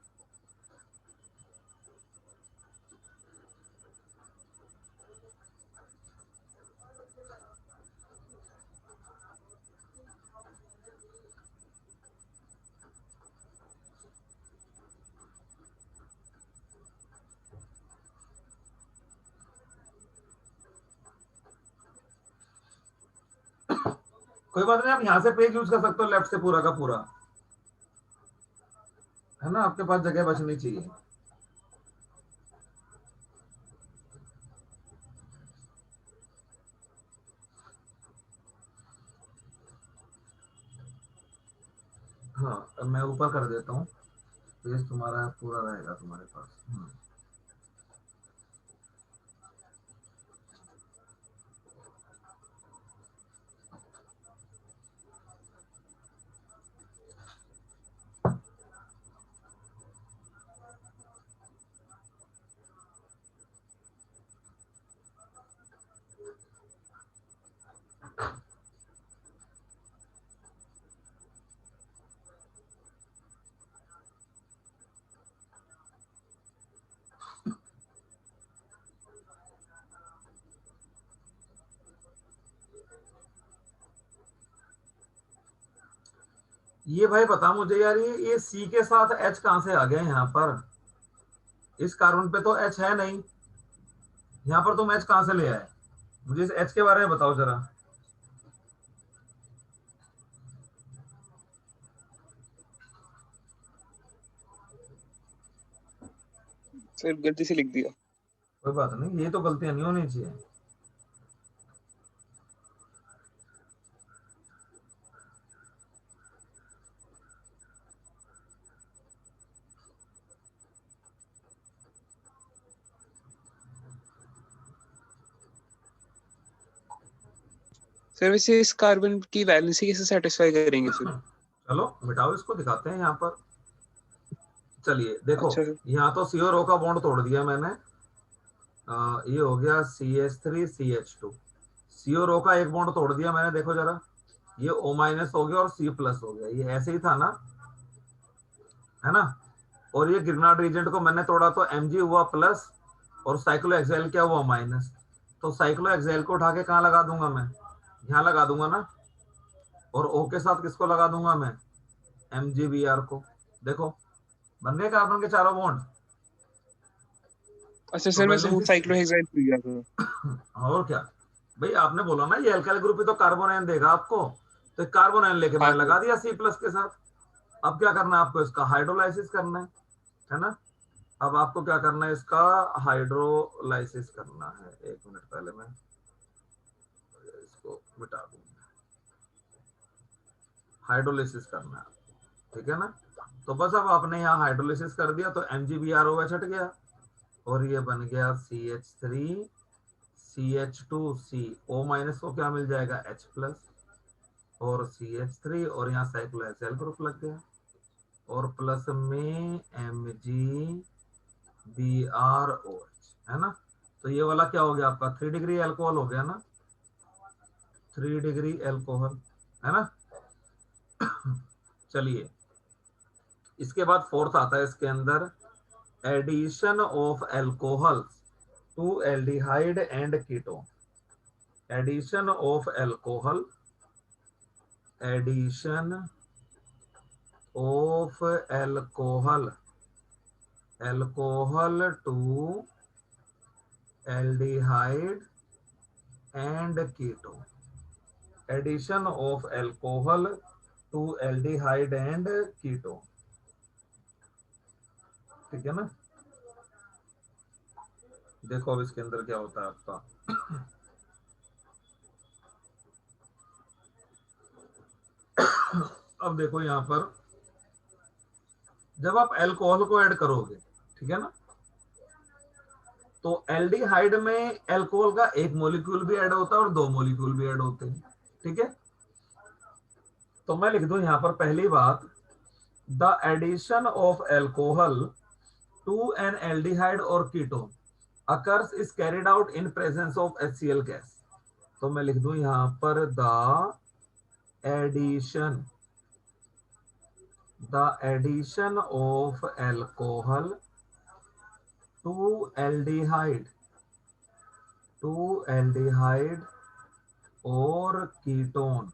कोई बात नहीं, आप यहाँ से पेज यूज कर सकते हो, लेफ्ट से पूरा का पूरा, है ना। आपके पास जगह बचनी चाहिए। हाँ अब मैं ऊपर कर देता हूँ, पेज तुम्हारा पूरा रहेगा तुम्हारे पास। ये भाई बता मुझे यार, ये सी के साथ एच कहां से आ गया यहाँ पर। इस कार्बन पे तो एच है नहीं, यहाँ पर तुम एच कहां से ले आए। मुझे इस एच के बारे में बताओ जरा। सर गलती से लिख दिया। कोई बात नहीं, ये तो गलतियां नहीं होनी चाहिए। सर वैसे इस कार्बन की वैलेंसी कैसे सेटिस्फाई करेंगे सर? चलो मिटाओ इसको, दिखाते हैं यहाँ पर। चलिए देखो, अच्छा सर। यहाँ तो सी और ओ का बॉन्ड तोड़ दिया मैंने। ये हो गया CH3 CH2, सी और ओ का एक बॉन्ड तोड़ दिया मैंने, देखो जरा। ये O माइनस हो गया और C प्लस हो गया, ये ऐसे ही था ना, है ना। और ये ग्रिग्नार्ड रीजेंट को मैंने तोड़ा तो Mg हुआ प्लस, और साइक्लोहेक्सेल क्या हुआ माइनस। तो साइक्लोहेक्सेल को उठा के कहाँ लगा दूंगा मैं, यहाँ लगा दूंगा ना। और O के साथ किसको लगा दूंगा मैं, MgBr को। देखो बन गए कार्बन के चारों बॉन्ड। अच्छा तो सर मैं वैलेंसी, साइक्लोहेक्साइड भूल गया था। और क्या। भाई आपने बोला ना ये अल्काइल ग्रुप ही तो कार्बोनाइन देगा आपको, तो कार्बोनाइन लेके हाँ मैंने सर। लगा दिया C प्लस के साथ। अब क्या करना है आपको, इसका हाइड्रोलाइसिस करना है ना। अब आपको क्या करना है, इसका हाइड्रोलाइसिस करना है। एक मिनट, पहले मैं इसको मिटा दूंगा। हाइड्रोलाइसिस करना है, ठीक है ना। तो बस अब आपने यहाँ हाइड्रोलाइसिस कर दिया तो MgBrOH हट गया और ये बन गया CH3 CH2C। O माइनस को क्या मिल जाएगा, H प्लस और CH3, और यहाँ साइक्लोहेक्सेल ग्रुप लग गया और प्लस में MgBrOH, है ना। तो ये वाला क्या हो गया आपका, 3 डिग्री एल्कोहल हो गया ना, 3 डिग्री एल्कोहल, है ना। चलिए, इसके बाद फोर्थ आता है इसके अंदर, addition of alcohol to aldehyde and ketone. Addition of alcohol, addition of alcohol, alcohol to aldehyde and ketone. Addition of alcohol to aldehyde and ketone, ठीक है ना। देखो अब इसके अंदर क्या होता है आपका। अब देखो यहां पर जब आप अल्कोहल को ऐड करोगे, ठीक है ना, तो एल्डिहाइड में अल्कोहल का एक मॉलिक्यूल भी ऐड होता है और 2 मॉलिक्यूल भी ऐड होते हैं, ठीक है। तो मैं लिख दूं यहां पर पहली बात, the addition of alcohol to an aldehyde और ketone occurs is carried out in presence of HCl gas. तो मैं लिख दूं यहां पर addition the addition of alcohol to aldehyde और कीटोन,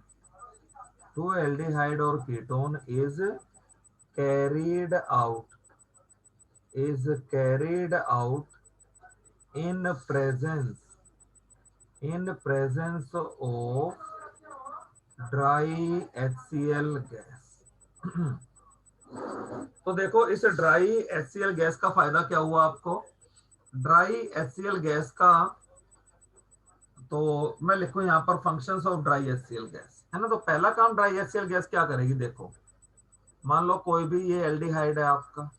टू एल्डिहाइड और ketone is carried out in presence of dry HCl gas. तो देखो इस ड्राई HCl गैस का फायदा क्या हुआ आपको, ड्राई HCl गैस का, तो मैं लिखूं यहां पर functions of dry HCl gas, है ना। तो पहला काम ड्राई HCl गैस क्या करेगी, देखो मान लो कोई भी ये एल्डिहाइड है आपका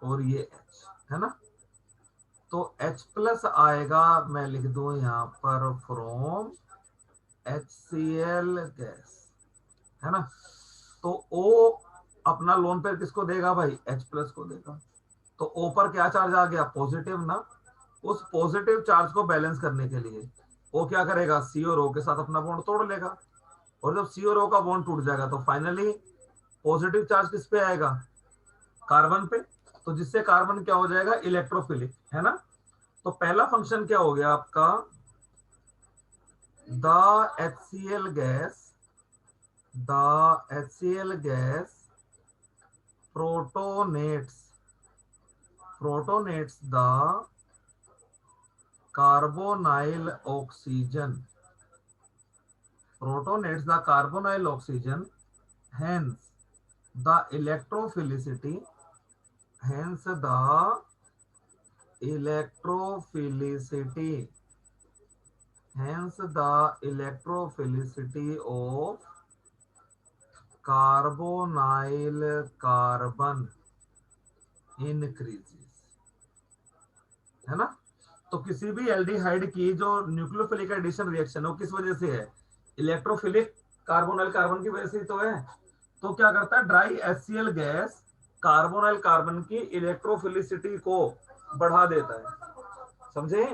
और ये H, है ना। तो H प्लस आएगा, मैं लिख दूं यहां पर फ्रॉम HCl गैस, है ना। तो O अपना लोन पेयर किसको देगा भाई, H प्लस को देगा। तो O पर क्या चार्ज आ गया, पॉजिटिव ना। उस पॉजिटिव चार्ज को बैलेंस करने के लिए O क्या करेगा, C और O के साथ अपना बॉन्ड तोड़ लेगा, और जब C और O का बॉन्ड टूट जाएगा तो फाइनली पॉजिटिव चार्ज किस पे आएगा, कार्बन पे। तो जिससे कार्बन क्या हो जाएगा, इलेक्ट्रोफिलिक, है ना। तो पहला फंक्शन क्या हो गया आपका, the HCl gas protonates the carbonyl oxygen, hence the electrophilicity of carbonyl carbon increases, है ना। तो किसी भी एल्डिहाइड की जो न्यूक्लियोफिलिक एडिशन रिएक्शन है वो किस वजह से है, इलेक्ट्रोफिलिक कार्बोनाइल कार्बन की वजह से तो है। तो क्या करता है dry HCl gas carbonyl carbon की इलेक्ट्रोफिलिसिटी को बढ़ा देता है, समझे।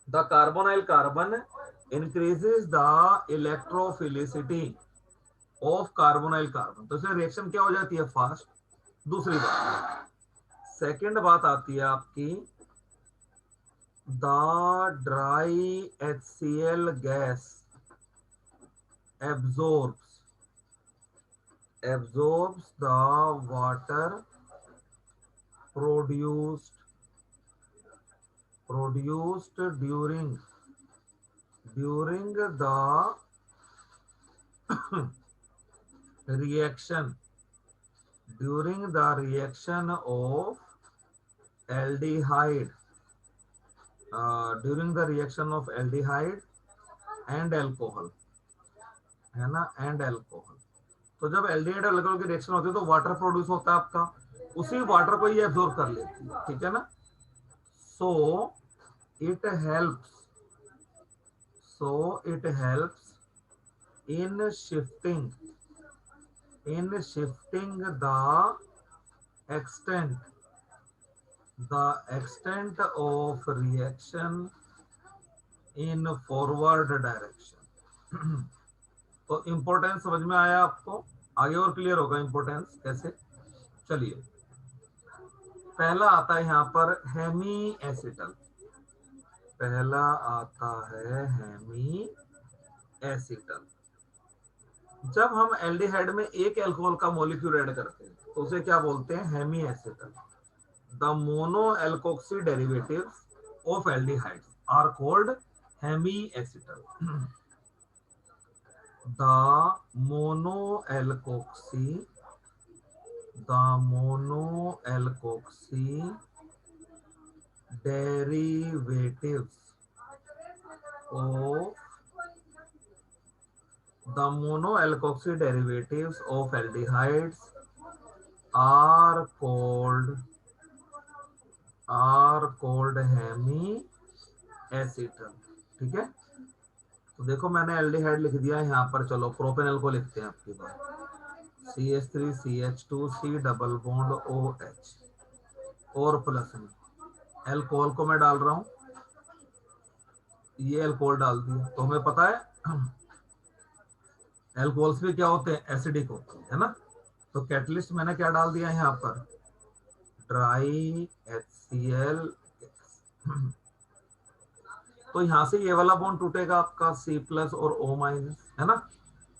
The carbonyl carbon increases the electrophilicity of carbonyl carbon, तो इसमें रिएक्शन क्या हो जाती है, फास्ट। दूसरी बात, सेकंड बात आती है आपकी, the dry HCl gas absorbs the water produced during the reaction, during the reaction of aldehyde, during the reaction of aldehyde and alcohol, है ना, एंड अल्कोहल। तो जब एल्डिहाइड और अल्कोहल की रिएक्शन होती है तो वाटर प्रोड्यूस होता है आपका, उसी वाटर को ये एब्जॉर्ब कर लेती है, ठीक है ना। So it helps, so it helps in shifting, in shifting extent the extent of reaction in forward direction। तो इंपॉर्टेंस समझ में आया आपको, आगे और क्लियर होगा इंपॉर्टेंस कैसे। चलिए, पहला आता है यहाँ पर हेमी एसिटल, पहला आता है हेमी एसिटल। जब हम एल्डिहाइड में एक अल्कोहल का मॉलिक्यूल ऐड करते हैं तो उसे क्या बोलते हैं, hemiacetal. The mono alkoxy derivatives of aldehydes are called hemiacetal. The mono alkoxy, the mono alkoxy derivatives of the monoalkoxy derivatives of aldehydes are called hemi acetal। ठीक है, तो देखो मैंने एल्डिहाइड लिख दिया है यहाँ पर, चलो प्रोपेनल को लिखते हैं आपकी बार, CH3CH2C डबल बॉन्ड OH, और प्लस में एल्कोहल को मैं डाल रहा हूँ, ये एल्कोहल डाल दिया। तो हमें पता है एल्कोहल्स भी क्या होते हैं, एसिडिक होते हैं, है ना। तो कैटलिस्ट मैंने क्या डाल दिया यहाँ पर, ड्राई HCl। तो यहाँ से ये वाला बॉन्ड टूटेगा आपका C+ और O-, है ना।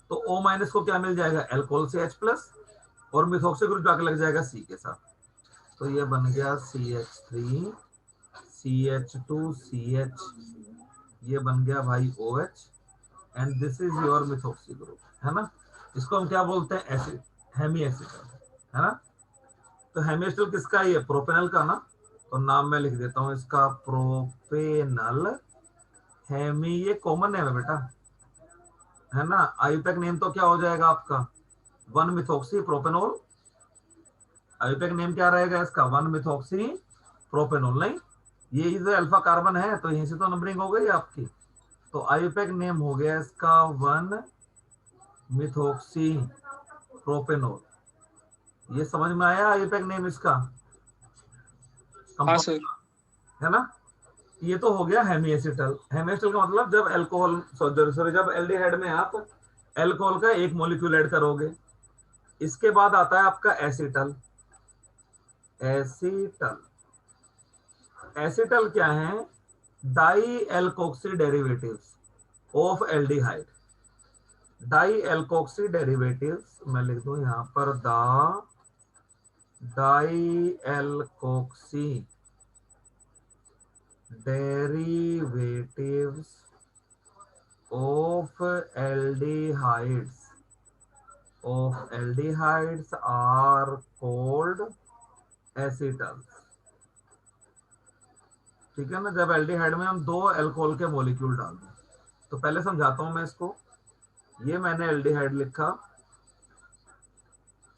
तो O- को क्या मिल जाएगा, एल्कोहल से H+, और मिथॉक्सी ग्रुप जाके लग जाएगा C के साथ। तो ये बन गया CH3 CH2 CH, ये बन गया भाई OH, and this is your methoxy group, है ना। इसको हम क्या बोलते हैं, एसिड, हेमी एसिटल, है ना। तो हेमी एसिटल किसका, ये प्रोपेनल का ना। तो नाम मैं लिख देता हूँ इसका, प्रोपेनल हेमी, ये कॉमन नेम है बेटा, है ना। आईयूपैक नेम तो क्या हो जाएगा आपका, 1 मिथॉक्सी प्रोपेनॉल। आईयूपैक नेम क्या रहेगा इसका, 1 मिथॉक्सी प्रोपेनॉल। नहीं, ये जो अल्फा कार्बन है तो यहीं से तो नंबरिंग हो गई आपकी। तो आईयूपैक नेम हो गया इसका 1 मिथॉक्सी प्रोपेनॉल। ये समझ में आया आईयूपैक नेम इसका, हाँ कंपाउंड, सर। है ना। ये तो हो गया हेमी एसिटल। हेमी एसिटल का मतलब जब अल्कोहल, सॉरी, जब एल्डिहाइड में आप अल्कोहल का एक मॉलिक्यूल ऐड करोगे। इसके बाद आता है आपका एसिटल। एसिटल, एसिटल क्या है, dialkoxy derivatives of aldehyde. Dialkoxy derivatives मैं लिख दूं यहां पर, dialkoxy derivatives of aldehydes are called acetals। ठीक है ना। जब एल्डिहाइड में हम 2 अल्कोहल के मॉलिक्यूल डाल दें, तो पहले समझाता हूं मैं इसको। ये मैंने एल्डिहाइड लिखा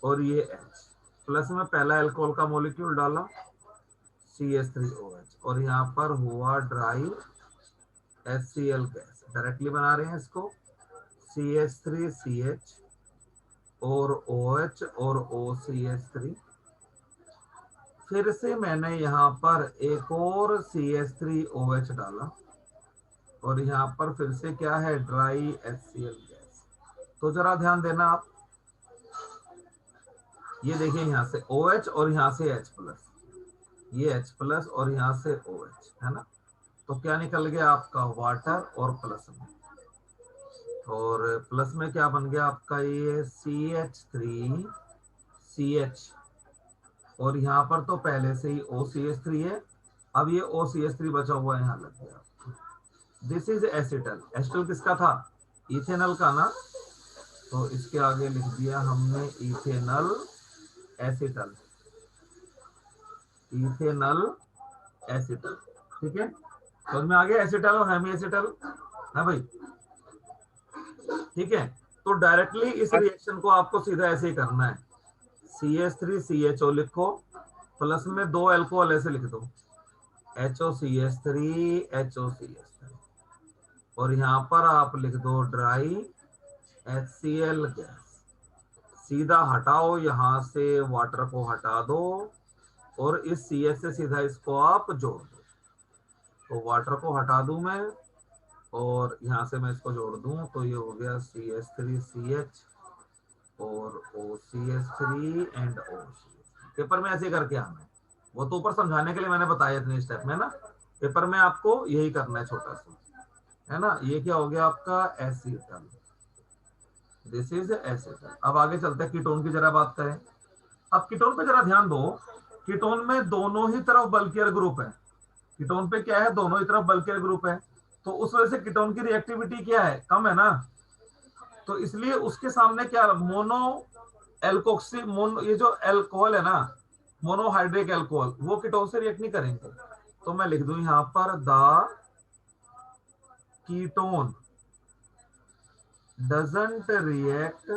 और ये H, प्लस में पहला अल्कोहल का मॉलिक्यूल डाला CH3OH, और यहाँ पर हुआ ड्राई HCl गैस, डायरेक्टली बना रहे हैं इसको, CH3CH और OH और OCH3। फिर से मैंने यहाँ पर एक और CH3OH डाला, और यहाँ पर फिर से क्या है, ड्राई HCl गैस। तो जरा ध्यान देना आप, ये देखिए यहाँ से OH और यहाँ से H+, ये H+ और यहाँ से OH, है ना। तो क्या निकल गया आपका, वाटर, और प्लस में, और प्लस में क्या बन गया आपका, ये CH3CH, और यहाँ पर तो पहले से ही OCH3 है, अब ये OCH3 बचा हुआ यहाँ लग गया। This is acetal. एसिटल किसका था, इथेनॉल का ना। तो इसके आगे लिख दिया हमने इथेनल एसिटल, इथेनल एसिटल। ठीक है, समझ में आ गया, एसिटल और हेमी एसिटल है भाई। ठीक है, तो डायरेक्टली इस हाँ रिएक्शन को आपको सीधा ऐसे ही करना है, CH3CHO लिखो, प्लस में 2 अल्कोहल ऐसे लिख दो, HOCH3HOCH3, और यहां पर आप लिख दो ड्राई HCl गैस। सीधा हटाओ, यहां से वाटर को हटा दो और इस CH से सीधा इसको आप जोड़ दो। तो वाटर को हटा दूं मैं और यहां से मैं इसको जोड़ दूं, तो ये हो गया CH3CH और OCH3 एंड OCH। पेपर में ऐसे करके आना है, वो तो ऊपर समझाने के लिए मैंने बताया इतने स्टेप में ना, पेपर में आपको यही करना है छोटा सा, है ना। ये क्या हो गया आपका एसिटल, दिस इज एसिटल। अब आगे चलते हैं, कीटोन की जरा बात करें। अब कीटोन पे जरा ध्यान दो, कीटोन में दोनों ही तरफ बल्कियर ग्रुप है, कीटोन पे क्या है, दोनों ही तरफ बल्कियर ग्रुप है, तो उस वजह से कीटोन की रिएक्टिविटी क्या है, कम है ना। तो इसलिए उसके सामने क्या, मोनो एल्कोक्सी मोनो, ये जो एल्कोहल है ना, मोनोहाइड्रिक एल्कोहल, वो कीटोन से रिएक्ट नहीं करेंगे। तो मैं लिख दूं यहां पर the ketone doesn't react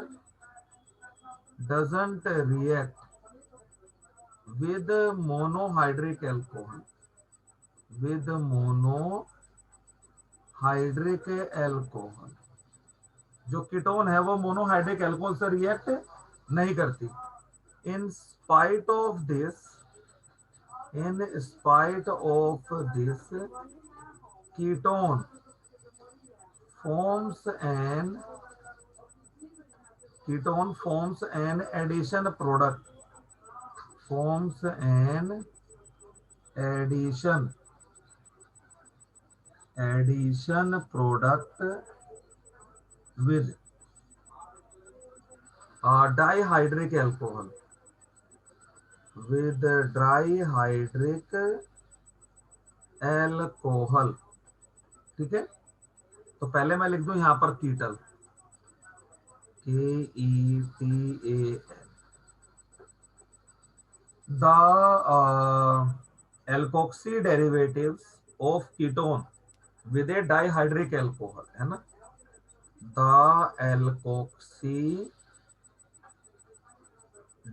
with monohydric alcohol, with monohydric alcohol। जो कीटोन है वो मोनोहाइड्रिक एल्कोहल से रिएक्ट नहीं करती। In spite of this, in spite of this ketone forms an ketone forms an addition product, forms an addition product with dihydric alcohol, with dihydric alcohol। ठीक है, तो पहले मैं लिख दूं यहां पर कीटल, KETAL। The alkoxy derivatives of ketone with a dihydric alcohol, है ना। The alkoxy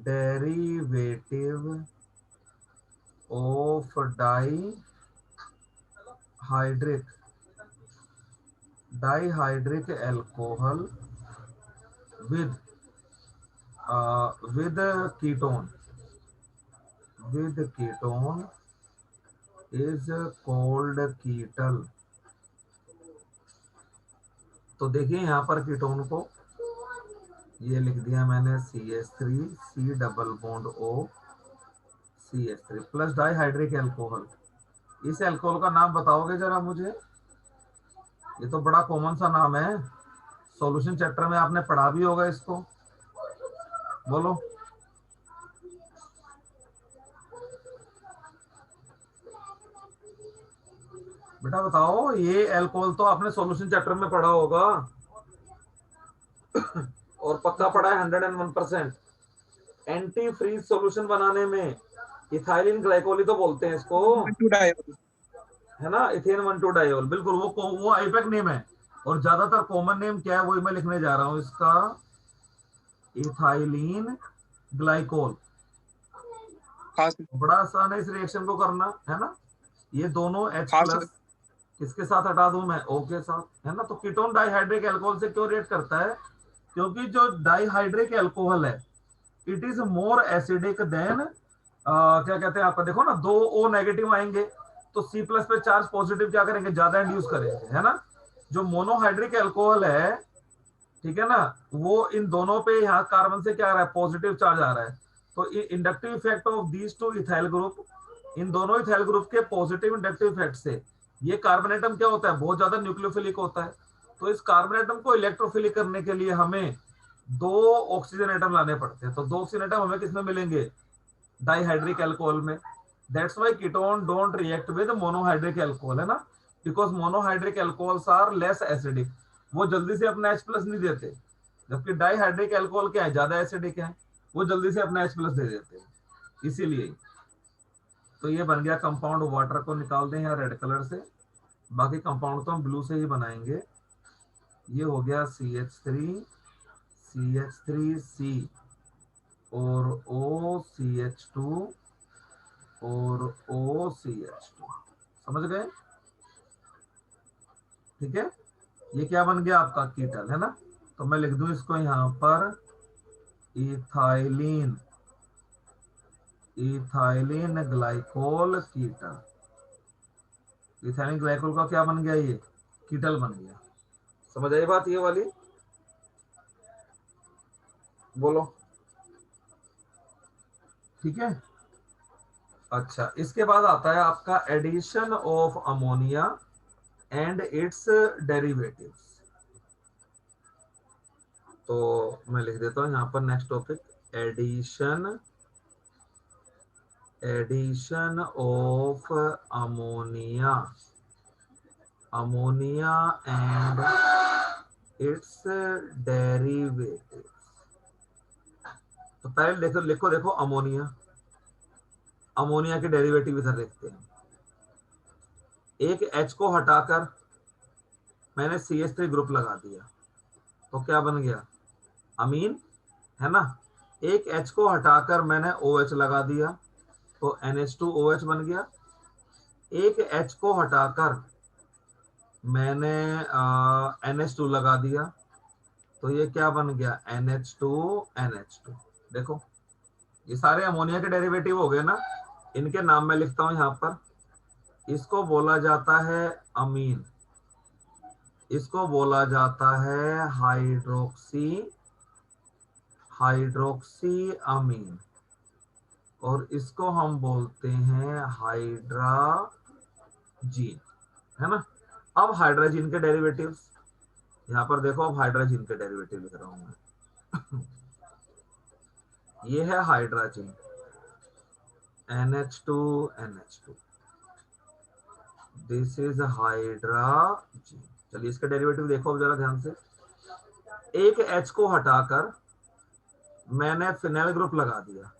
derivative of dihydric alcohol with ketone is called ketal। तो देखिए यहाँ पर कीटोन को ये लिख दिया मैंने CH3 C double bond O CH3 plus dihydric alcohol. इस एल्कोहल का नाम बताओगे जरा मुझे, ये तो बड़ा कॉमन सा नाम है, सॉल्यूशन चैप्टर में आपने पढ़ा भी होगा इसको, बोलो बेटा बताओ, ये एल्कोहल तो आपने सॉल्यूशन चैप्टर में पढ़ा होगा और पक्का पढ़ा है 101%। एंटी फ्रीज सॉल्यूशन बनाने में इथाइलिन ग्लाइकोल तो बोलते हैं इसको, 1,2 डायोल। है ना, इथेन 1,2 डायोल, बिल्कुल वो आईपैक नेम है। और ज्यादातर कॉमन नेम क्या है वही मैं लिखने जा रहा हूं इसका, इथाइलिन ग्लाइकोल। खास बड़ा आसान है इस रिएक्शन को करना, है ना। ये दोनों H खास प्लस किसके साथ हटा दूं मैं, O के साथ, है ना। तो कीटोन डाइहाइड्रिक एल्कोहल से क्यों रिएक्ट करता है, क्योंकि जो डाइहाइड्रिक एल्कोहल है it is more acidic then, क्या कहते हैं आपका, देखो ना 2 O नेगेटिव आएंगे तो C प्लस पे चार्ज पॉजिटिव क्या करेंगे, ज्यादा इंड्यूस करेंगे, है ना। जो मोनोहाइड्रिक एल्कोहल है, ठीक है ना, वो इन दोनों पे यहाँ कार्बन से क्या आ रहा है, पॉजिटिव चार्ज आ रहा है। तो inductive effect of these two ethyl group, इन दोनों इथाइल ग्रुप के पॉजिटिव इंडक्टिव इफेक्ट से ये कार्बन एटम क्या होता है, बहुत ज्यादा न्यूक्लियोफिलिक होता है। तो इस कार्बन एटम को इलेक्ट्रोफिलिक करने के लिए हमें 2 ऑक्सीजन एटम लाने पड़ते हैं। तो 2 ऑक्सीजन एटम हमें किसमें मिलेंगे, डाइहाइड्रिक एल्कोहल में। That's why ketone don't react with monohydric alcohol, है ना, because monohydric alcohols are less acidic, वो जल्दी से अपना H प्लस नहीं देते। जबकि डाइहाइड्रिक अल्कोहल क्या है, ज्यादा एसिडिक है, वो जल्दी से अपना H+ दे देते हैं, इसीलिए। तो ये बन गया कंपाउंड, वाटर को निकाल दें यहाँ रेड कलर से, बाकी कंपाउंड तो हम ब्लू से ही बनाएंगे। ये हो गया CH3 और OCH2 और OCH2, समझ गए? ठीक है, ये क्या बन गया आपका, कीटल है ना। तो मैं लिख दूं इसको यहाँ पर ethylene, ethylene glycol कीटल। Ethylene glycol का क्या बन गया, ये कीटल बन गया। समझ आई बात ये वाली? बोलो। ठीक है। अच्छा, इसके बाद आता है आपका addition of ammonia and its derivatives. तो मैं लिख देता हूं यहाँ पर next topic, addition, addition of ammonia, ammonia and its derivatives. तो पहले लिखो लिखो देखो अमोनिया, अमोनिया के डेरिवेटिव इधर लिखते हैं। एक H को हटाकर मैंने CH3 ग्रुप लगा दिया, तो क्या बन गया, अमीन, है ना। एक H को हटाकर मैंने OH लगा दिया, तो NH2OH बन गया। एक H को हटाकर मैंने NH2 लगा दिया, तो ये क्या बन गया, NH2NH2। देखो ये सारे अमोनिया के डेरिवेटिव हो गए ना, इनके नाम मैं लिखता हूं यहाँ पर। इसको बोला जाता है अमीन, इसको बोला जाता है हाइड्रोक्सी, हाइड्रोक्सी अमीन, और इसको हम बोलते हैं हाइड्राजीन, है ना। अब हाइड्रोजन के डेरिवेटिव्स, यहाँ पर देखो, अब हाइड्रोजन के डेरिवेटिव लिख रहा हूं मैं। ये है hydrogen, NH2NH2, this is hydrogen. चलिए इसके डेरिवेटिव देखो अब जरा ध्यान से। एक H को हटाकर मैंने फिनाइल ग्रुप लगा दिया,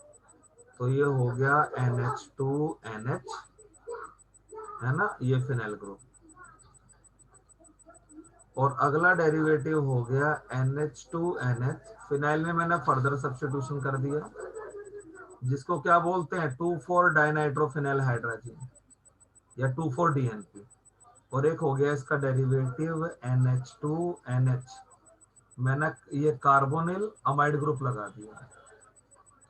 तो ये हो गया NH2NH, है ना, ये फिनाइल ग्रुप। और अगला डेरिवेटिव हो गया NH2NH, फिनाइल में मैंने फर्दर सब्स्टिट्यूशन कर दिया, जिसको क्या बोलते हैं, 2,4 डाइनाइट्रोफिनाइल हाइड्रोजन या 2,4-DNP। और एक हो गया इसका डेरिवेटिव NH2NH, मैंने ये कार्बोनिल अमाइड ग्रुप लगा दिया,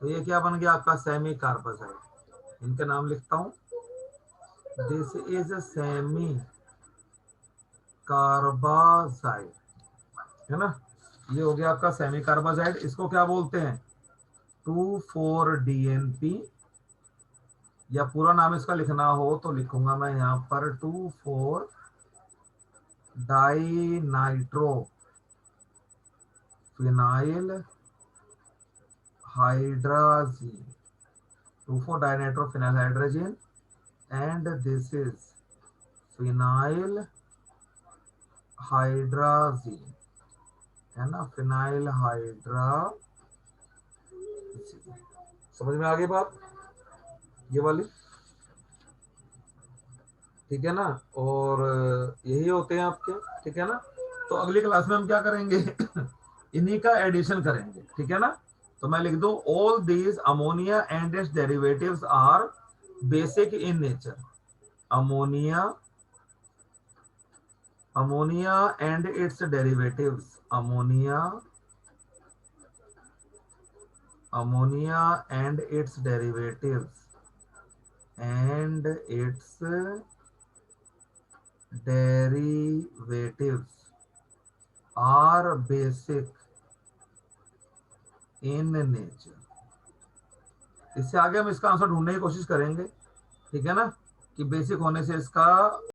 तो ये क्या बन गया आपका, सेमी कार्बाजाइड। इनके नाम लिखता हूं, दिस इज सेमी कार्बाजाइड, है ना। ये हो गया आपका सेमी कार्बाजाइड। इसको क्या बोलते हैं, 2,4-DNP, या पूरा नाम इसका लिखना हो तो लिखूंगा मैं यहाँ पर 2,4-डाइनाइट्रो फिनाइल हाइड्रोजन, 2,4-डाइनाइट्रोफिनाइल hydrogen, and this is phenyl hydrogen, है ना, फिनाइल हाइड्रोजन। समझ में आ गई बात ये वाली? ठीक है ना। और यही होते हैं आपके, ठीक है ना। तो अगली क्लास में हम क्या करेंगे, इन्हीं का एडिशन करेंगे, ठीक है ना। तो मैं लिख दूं, all these ammonia and its derivatives are basic in nature. Ammonia, ammonia and its derivatives, ammonia, ammonia and its derivatives, and its derivatives are basic in nature। इससे आगे हम इसका आंसर ढूंढने की कोशिश करेंगे, ठीक है ना, कि बेसिक होने से इसका